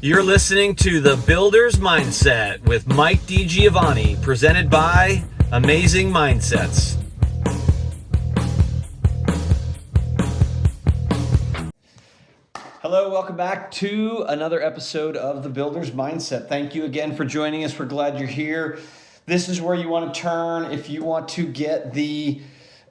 You're listening to The Builder's Mindset with Mike DiGiovanni, presented by Amazing Mindsets. Hello, welcome back to another episode of The Builder's Mindset. Thank you again for joining us. We're glad you're here. This is where you want to turn if you want to get the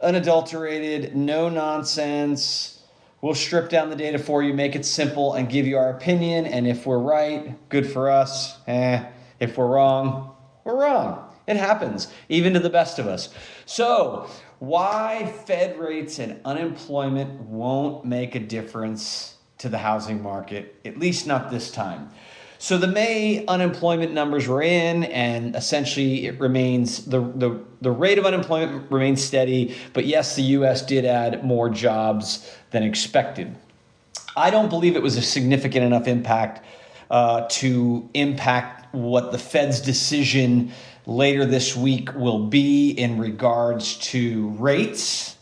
unadulterated, no nonsense. We'll strip down the data for you, make it simple, and give you our opinion. And if we're right, good for us. If we're wrong, we're wrong. It happens, even to the best of us. So, why Fed rates and unemployment won't make a difference to the housing market, at least not this time. So the May unemployment numbers were in, and essentially it remains, the rate of unemployment remains steady, but yes, the U.S. did add more jobs than expected. I don't believe it was a significant enough impact to impact what the Fed's decision later this week will be in regards to rates.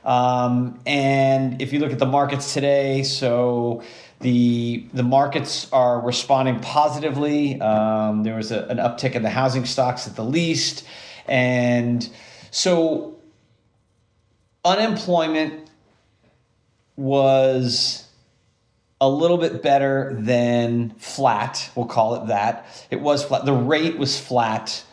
And if you look at the markets today, so the markets are responding positively. There was an uptick in the housing stocks at the least. And so unemployment was a little bit better than flat. We'll call it that. It was flat. The rate was flat.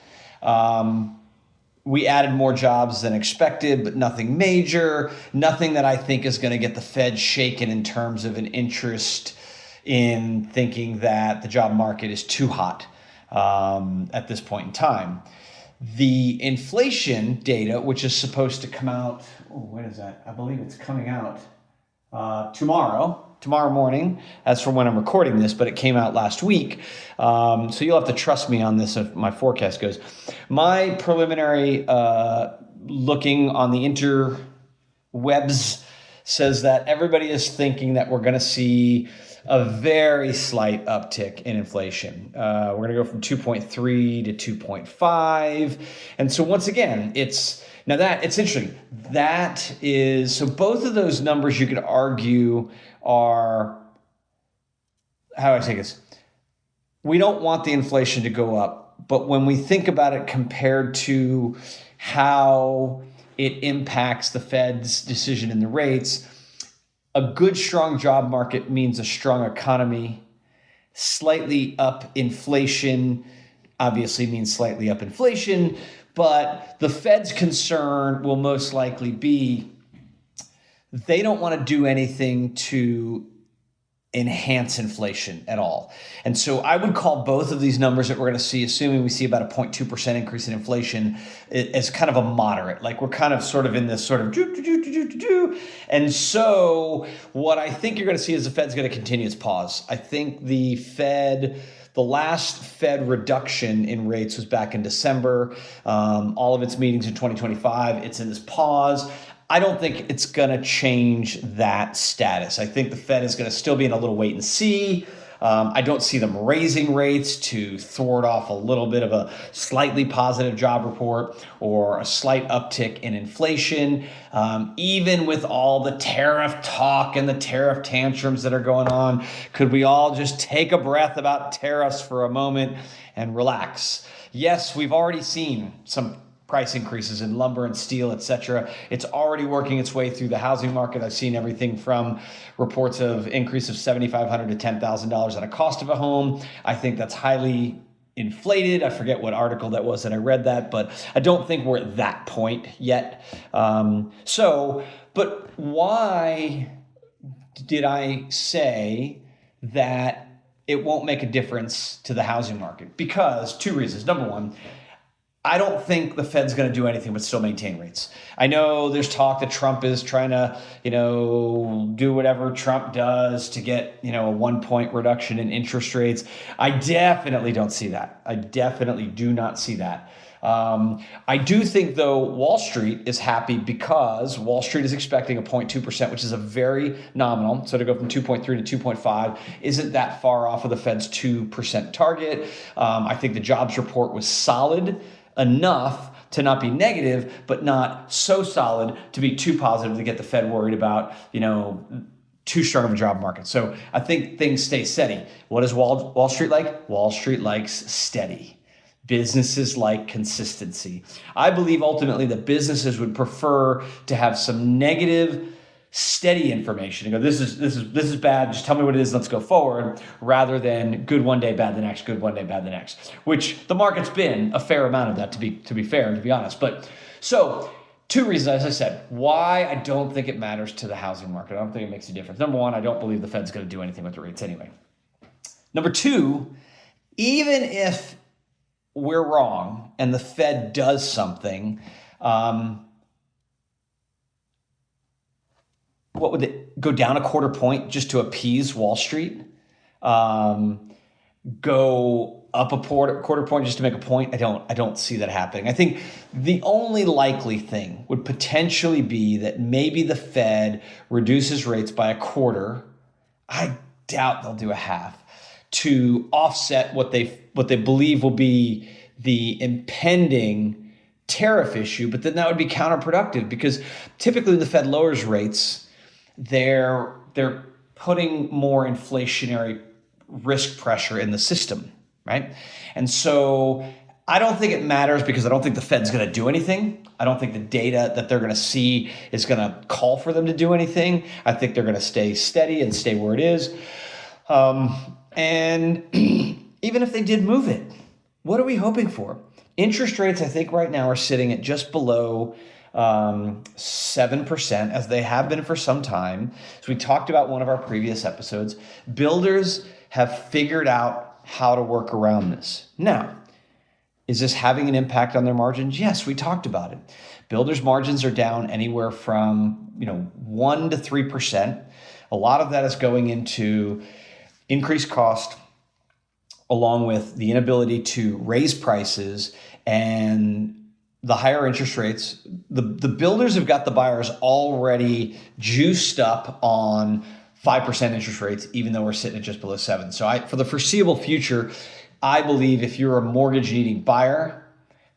We added more jobs than expected, but nothing major, nothing that I think is going to get the Fed shaken in terms of an interest in thinking that the job market is too hot at this point in time. The inflation data, which is supposed to come out, when is that? I believe it's coming out tomorrow morning, as from when I'm recording this, but it came out last week. So you'll have to trust me on this if my forecast goes. My preliminary looking on the interwebs says that everybody is thinking that we're going to see a very slight uptick in inflation. We're going to go from 2.3 to 2.5. And so once again, it's interesting. That is, so both of those numbers you could argue are, how do I say this? We don't want the inflation to go up, but when we think about it compared to how it impacts the Fed's decision in the rates, a good, strong job market means a strong economy. Slightly up inflation obviously means slightly up inflation, but the Fed's concern will most likely be they don't want to do anything to enhance inflation at all. And so I would call both of these numbers that we're going to see, assuming we see about a 0.2% increase in inflation, as kind of a moderate. Like we're kind of sort of in this sort of And so what I think you're going to see is the Fed's going to continue its pause. I think the last Fed reduction in rates was back in December. All of its meetings in 2025, it's in this pause. I don't think it's going to change that status. I think the Fed is going to still be in a little wait and see. I don't see them raising rates to thwart off a little bit of a slightly positive job report or a slight uptick in inflation. Even with all the tariff talk and the tariff tantrums that are going on, could we all just take a breath about tariffs for a moment and relax? Yes, we've already seen some price increases in lumber and steel, etc. It's already working its way through the housing market. I've seen everything from reports of increase of $7,500 to $10,000 on a cost of a home. I think that's highly inflated. I forget what article that was that I read that, but I don't think we're at that point yet. But why did I say that it won't make a difference to the housing market? Because two reasons. Number one, I don't think the Fed's going to do anything but still maintain rates. I know there's talk that Trump is trying to, do whatever Trump does to get, a 1-point reduction in interest rates. I definitely don't see that. I definitely do not see that. I do think, though, Wall Street is happy because Wall Street is expecting a 0.2%, which is a very nominal. So to go from 2.3 to 2.5 isn't that far off of the Fed's 2% target. I think the jobs report was solid enough to not be negative, but not so solid to be too positive to get the Fed worried about, too strong of a job market. So I think things stay steady. What is Wall Street like? Wall Street likes steady. Businesses like consistency. I believe ultimately that businesses would prefer to have some negative, steady information and go, this is bad, just tell me what it is, let's go forward, rather than good one day, bad the next, good one day, bad the next, which the market's been a fair amount of that, to be fair and to be honest. But so two reasons, as I said, why I don't think it matters to the housing market. I don't think it makes a difference. Number one, I don't believe the Fed's going to do anything with the rates anyway. Number two, even if we're wrong and the Fed does something, what would it go down a quarter point just to appease Wall Street? Go up a quarter point just to make a point? I don't see that happening. I think the only likely thing would potentially be that maybe the Fed reduces rates by a quarter. I doubt they'll do a half to offset what they believe will be the impending tariff issue, but then that would be counterproductive because typically when the Fed lowers rates, they're putting more inflationary risk pressure in the system, right? And so I don't think it matters because I don't think the Fed's going to do anything. I don't think the data that they're going to see is going to call for them to do anything. I think they're going to stay steady and stay where it is. And even if they did move it, what are we hoping for? Interest rates, I think right now are sitting at just below 7%, as they have been for some time. So we talked about one of our previous episodes. Builders have figured out how to work around this. Now, is this having an impact on their margins? Yes, we talked about it. Builders' margins are down anywhere from 1 to 3%. A lot of that is going into increased cost, along with the inability to raise prices and the higher interest rates. The builders have got the buyers already juiced up on 5% interest rates, even though we're sitting at just below 7. So for the foreseeable future, I believe if you're a mortgage needing buyer,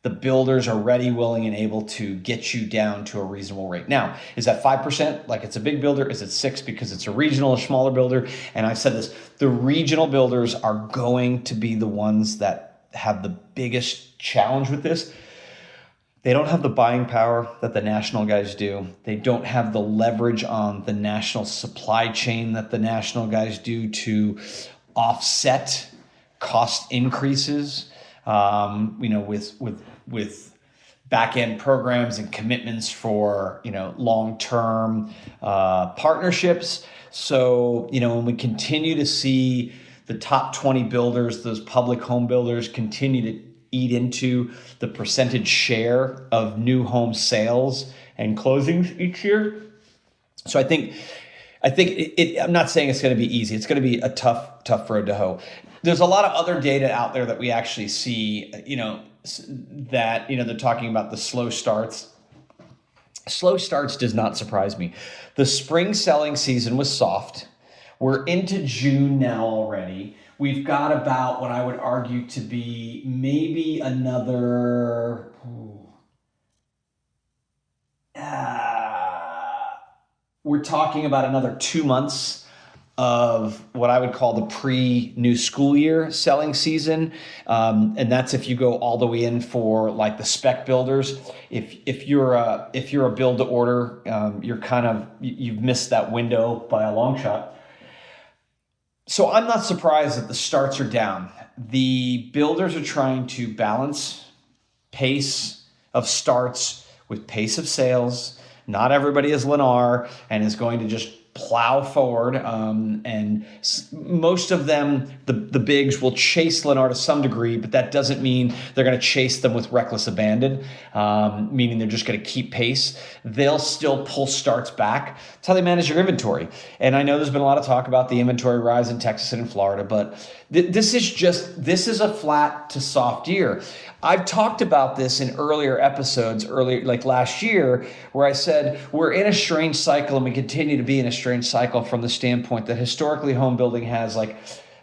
the builders are ready, willing, and able to get you down to a reasonable rate. Now, is that 5% like it's a big builder? Is it 6 because it's a regional or smaller builder? And I've said this, the regional builders are going to be the ones that have the biggest challenge with this. They don't have the buying power that the national guys do. They don't have the leverage on the national supply chain that the national guys do to offset cost increases. With back-end programs and commitments for long-term partnerships. So when we continue to see the top 20 builders, those public home builders, continue to eat into the percentage share of new home sales and closings each year. So I think I'm not saying it's going to be easy. It's going to be a tough road to hoe. There's a lot of other data out there that we actually see, that, they're talking about the slow starts. Slow starts does not surprise me. The spring selling season was soft. We're into June now already. We've got about what I would argue to be maybe another, we're talking about another 2 months of what I would call the pre-new school year selling season. And that's if you go all the way in for like the spec builders. If you're a build to order, you've missed that window by a long shot. So I'm not surprised that the starts are down. The builders are trying to balance pace of starts with pace of sales. Not everybody is Lennar and is going to just plow forward. And most of them, the bigs, will chase Lennar to some degree, but that doesn't mean they're going to chase them with reckless abandon, meaning they're just going to keep pace. They'll still pull starts back. That's how they manage their inventory. And I know there's been a lot of talk about the inventory rise in Texas and in Florida, but this is a flat to soft year. I've talked about this in earlier episodes, like last year, where I said we're in a strange cycle and we continue to be in a strange cycle from the standpoint that historically home building has like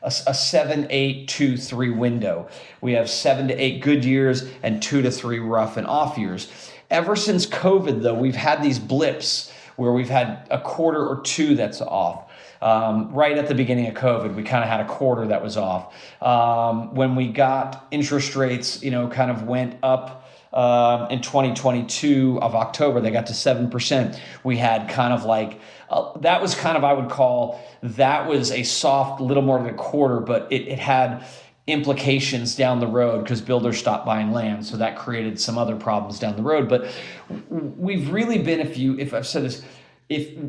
a 7, 8, 2, 3 window. We have 7 to 8 good years and 2 to 3 rough and off years. Ever since COVID, though, we've had these blips where we've had a quarter or two that's off. right at the beginning of COVID, we kind of had a quarter that was off. When we got interest rates, kind of went up in 2022 of October, they got to 7%. We had kind of like, that was kind of, I would call, that was a soft, little more than a quarter, but it had implications down the road because builders stopped buying land. So that created some other problems down the road. But we've really been, if I've said this,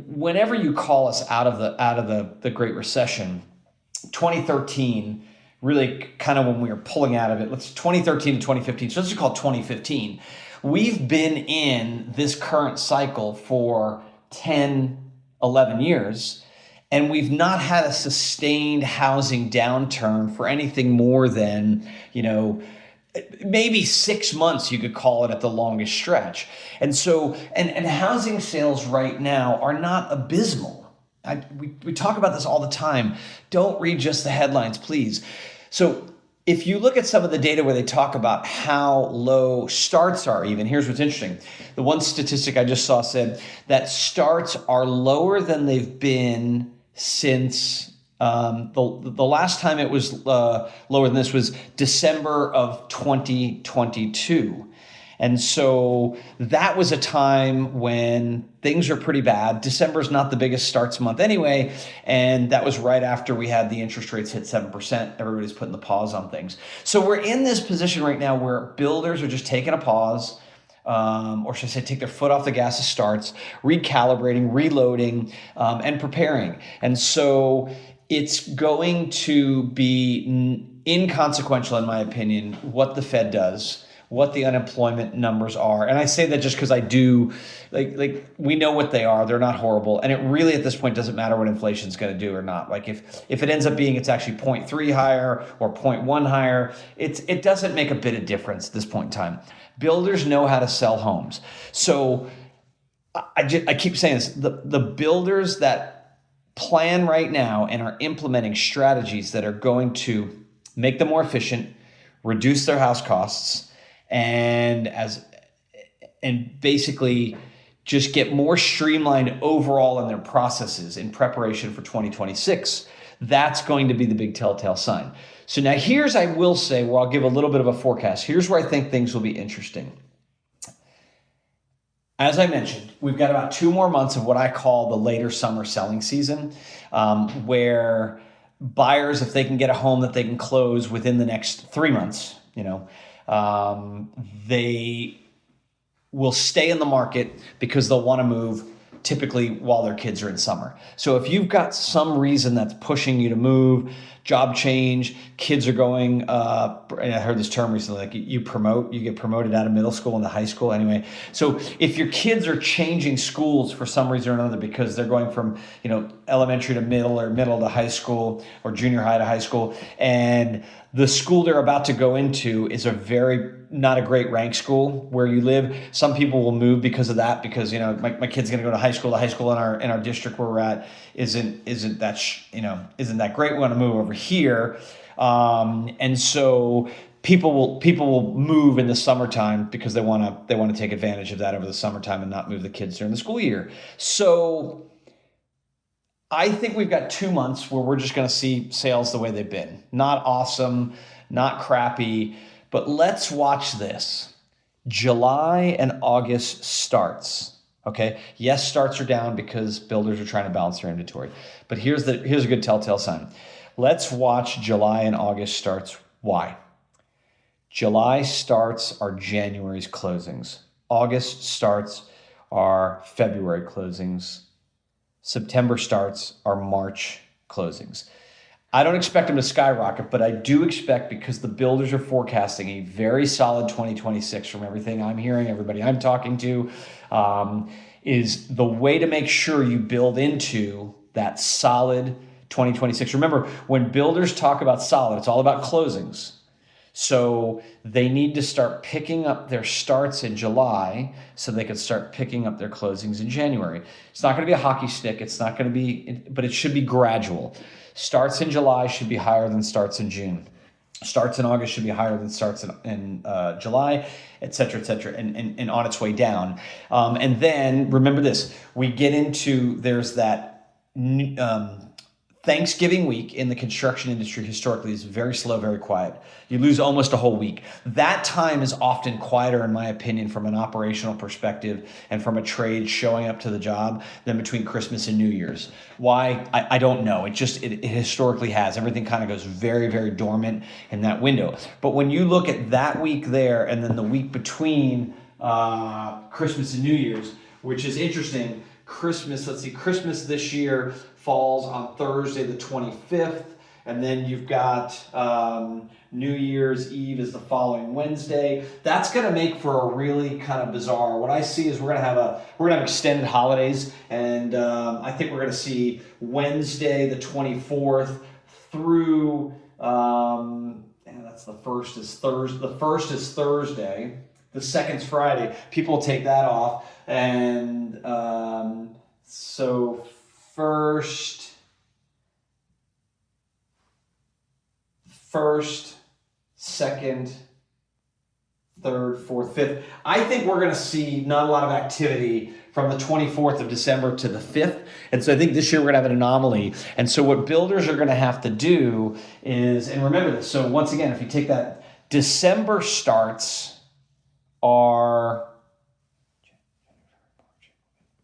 whenever you call us out of the Great Recession, 2013, really kind of when we were pulling out of it, 2013 to 2015, so let's just call it 2015. We've been in this current cycle for 10, 11 years, and we've not had a sustained housing downturn for anything more than, maybe 6 months, you could call it at the longest stretch. And so, and housing sales right now are not abysmal. We talk about this all the time. Don't read just the headlines, please. So if you look at some of the data where they talk about how low starts are even, here's what's interesting. The one statistic I just saw said that starts are lower than they've been since the last time it was lower than this was December of 2022. And so that was a time when things are pretty bad. December is not the biggest starts month anyway. And that was right after we had the interest rates hit 7%. Everybody's putting the pause on things. So we're in this position right now where builders are just taking a pause, or should I say take their foot off the gas of starts, recalibrating, reloading, and preparing. And so it's going to be inconsequential, in my opinion, what the Fed does, what the unemployment numbers are. And I say that just because I do, like we know what they are. They're not horrible. And it really at this point doesn't matter what inflation is going to do or not. Like if it ends up being it's actually 0.3 higher or 0.1 higher, it doesn't make a bit of difference at this point in time. Builders know how to sell homes. So I keep saying this, the builders that plan right now and are implementing strategies that are going to make them more efficient, reduce their house costs, and basically just get more streamlined overall in their processes in preparation for 2026. That's going to be the big telltale sign. So now here's, I will say, where I'll give a little bit of a forecast. Here's where I think things will be interesting. As I mentioned, we've got about 2 more months of what I call the later summer selling season, where buyers, if they can get a home that they can close within the next 3 months, they will stay in the market because they'll want to move typically while their kids are in summer. So if you've got some reason that's pushing you to move, job change, kids are going, and I heard this term recently, like you get promoted out of middle school into high school anyway. So if your kids are changing schools for some reason or another because they're going from, elementary to middle or middle to high school or junior high to high school, and the school they're about to go into is not a great rank school where you live. Some people will move because of that, because my kid's going to go to high school. The high school in our district where we're at isn't that great. We want to move over here, and so people will move in the summertime because they want to take advantage of that over the summertime and not move the kids during the school year. So I think we've got 2 months where we're just going to see sales the way they've been. Not awesome, not crappy, but let's watch this. July and August starts, okay? Yes, starts are down because builders are trying to balance their inventory. But here's a good telltale sign. Let's watch July and August starts. Why? July starts are January's closings. August starts are February closings. September starts are March closings. I don't expect them to skyrocket, but I do expect, because the builders are forecasting a very solid 2026 from everything I'm hearing, everybody I'm talking to, is the way to make sure you build into that solid 2026. Remember, when builders talk about solid, it's all about closings. So they need to start picking up their starts in July so they can start picking up their closings in January. It's not going to be a hockey stick. It's not going to be, but it should be gradual. Starts in July should be higher than starts in June. Starts in August should be higher than starts in July, et cetera, and on its way down. And then remember this, we get into, there's that Thanksgiving week in the construction industry historically is very slow, very quiet. You lose almost a whole week. That time is often quieter, in my opinion, from an operational perspective and from a trade showing up to the job than between Christmas and New Year's. Why? I don't know. It historically has. Everything kind of goes very, very dormant in that window. But when you look at that week there and then the week between Christmas and New Year's, which is interesting, Christmas this year falls on Thursday the 25th, and then you've got New Year's Eve is the following Wednesday. That's going to make for a really kind of bizarre. What I see is we're going to have extended holidays, and I think we're going to see Wednesday the 24th through and that's the first is Thursday. The first is Thursday. The second's Friday. People take that off, and so first, second, third, fourth, fifth. I think we're going to see not a lot of activity from the 24th of December to the 5th. And so I think this year we're going to have an anomaly. And so what builders are going to have to do is, and remember this, so once again, if you take that, December starts are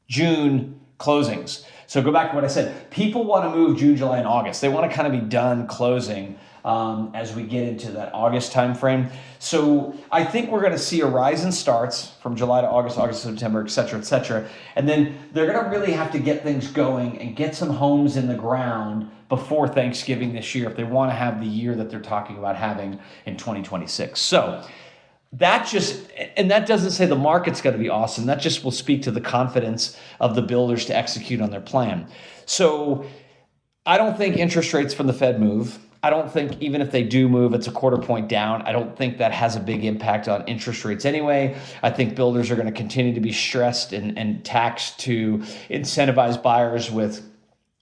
June closings. So go back to what I said. People want to move June, July, and August. They want to kind of be done closing as we get into that August timeframe. So I think we're going to see a rise in starts from July to August, August to September, et cetera, et cetera. And then they're going to really have to get things going and get some homes in the ground before Thanksgiving this year if they want to have the year that they're talking about having in 2026. So that doesn't say the market's going to be awesome. That just will speak to the confidence of the builders to execute on their plan. So I don't think interest rates from the Fed move. I don't think even if they do move, it's a quarter point down. I don't think that has a big impact on interest rates anyway. I think builders are going to continue to be stressed and taxed to incentivize buyers with,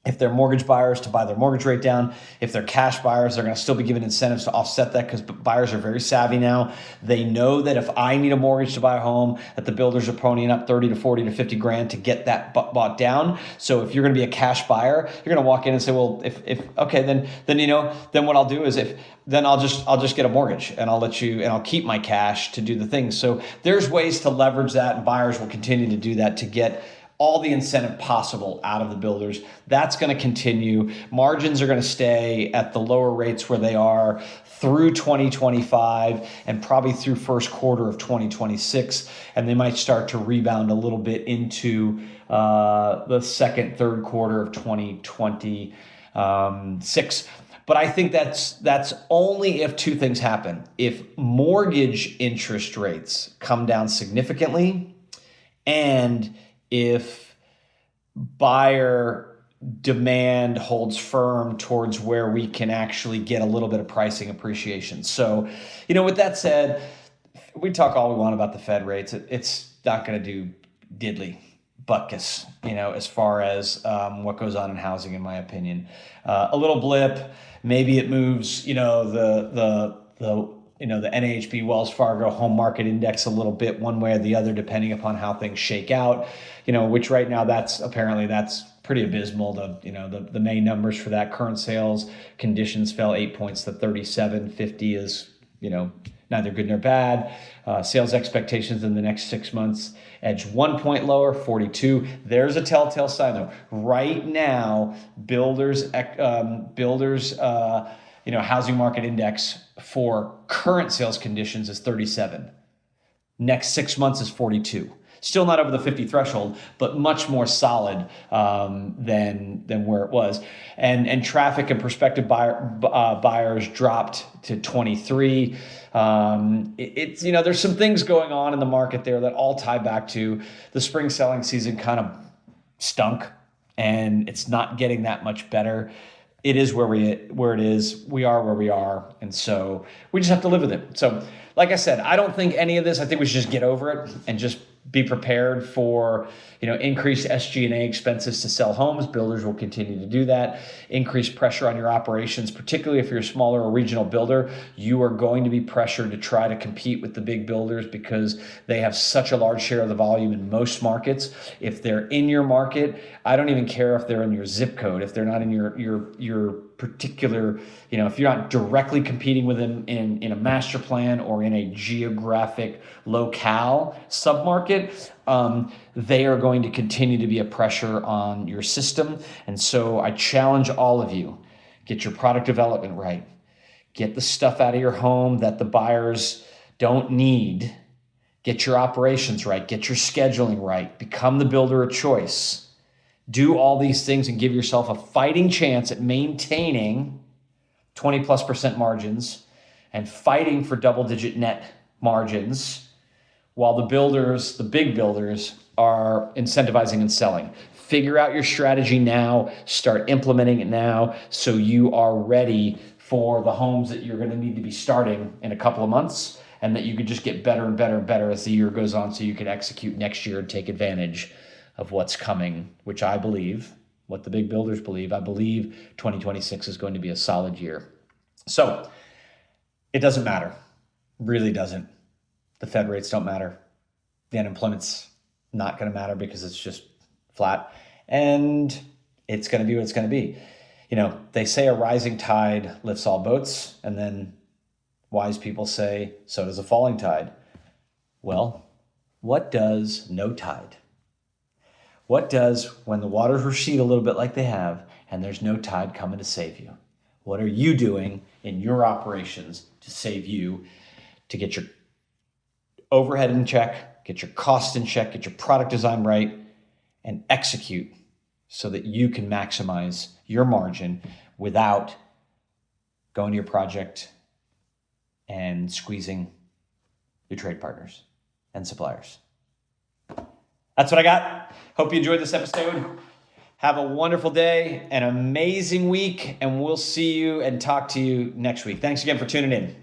if they're mortgage buyers, to buy their mortgage rate down. If they're cash buyers, they're going to still be given incentives to offset that because buyers are very savvy now. They know that if I need a mortgage to buy a home, that the builders are ponying up 30 to 40 to 50 grand to get that bought down. So if you're going to be a cash buyer, you're going to walk in and say, well, if okay, then what I'll do is I'll just get a mortgage and I'll keep my cash to do the things. So there's ways to leverage that, and buyers will continue to do that to get all the incentive possible out of the builders. That's going to continue. Margins are going to stay at the lower rates where they are through 2025 and probably through first quarter of 2026. And they might start to rebound a little bit into the second, third quarter of 2026. But I think that's only if two things happen. If mortgage interest rates come down significantly, and if buyer demand holds firm towards where we can actually get a little bit of pricing appreciation. So, with that said, we talk all we want about the Fed rates. It's not going to do diddly buckus, as far as what goes on in housing, in my opinion. A little blip, maybe it moves, the NAHB Wells Fargo home market index a little bit one way or the other, depending upon how things shake out, which right now that's pretty abysmal. The May numbers for that, current sales conditions fell 8 points to 37.50 is, neither good nor bad. Sales expectations in the next 6 months edge 1 point lower, 42. There's a telltale sign though. Right now, builders housing market index for current sales conditions is 37. Next 6 months is 42. Still not over the 50 threshold, but much more solid than where it was. And traffic and prospective buyers dropped to 23. There's some things going on in the market there that all tie back to the spring selling season kind of stunk, and it's not getting that much better. It is where it is. We are where we are. And so we just have to live with it. So like I said, I don't think any of this, I think we should just get over it and just be prepared for, increased SG&A expenses to sell homes. Builders will continue to do that. Increased pressure on your operations, particularly if you're a smaller or regional builder. You are going to be pressured to try to compete with the big builders because they have such a large share of the volume in most markets. If they're in your market, I don't even care if they're in your zip code, if they're not in your particular, if you're not directly competing with them in a master plan or in a geographic locale submarket, they are going to continue to be a pressure on your system. And so I challenge all of you, get your product development right. Get the stuff out of your home that the buyers don't need. Get your operations right. Get your scheduling right. Become the builder of choice. Do all these things and give yourself a fighting chance at maintaining 20+% margins and fighting for double-digit net margins while the builders, the big builders, are incentivizing and selling. Figure out your strategy now. Start implementing it now so you are ready for the homes that you're going to need to be starting in a couple of months, and that you can just get better and better and better as the year goes on so you can execute next year and take advantage of what's coming, which I believe, what the big builders believe, I believe 2026 is going to be a solid year. So it doesn't matter, really doesn't. The Fed rates don't matter. The unemployment's not going to matter because it's just flat, and it's going to be what it's going to be. They say a rising tide lifts all boats, and then wise people say, so does a falling tide. Well, what does no tide? What does when the waters recede a little bit like they have and there's no tide coming to save you? What are you doing in your operations to save you, to get your overhead in check, get your cost in check, get your product design right, and execute so that you can maximize your margin without going to your project and squeezing your trade partners and suppliers? That's what I got. Hope you enjoyed this episode. Have a wonderful day, an amazing week, and we'll see you and talk to you next week. Thanks again for tuning in.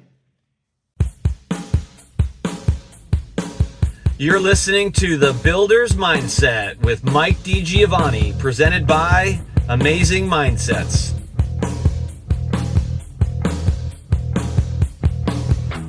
You're listening to The Builder's Mindset with Mike DiGiovanni, presented by Amazing Mindsets.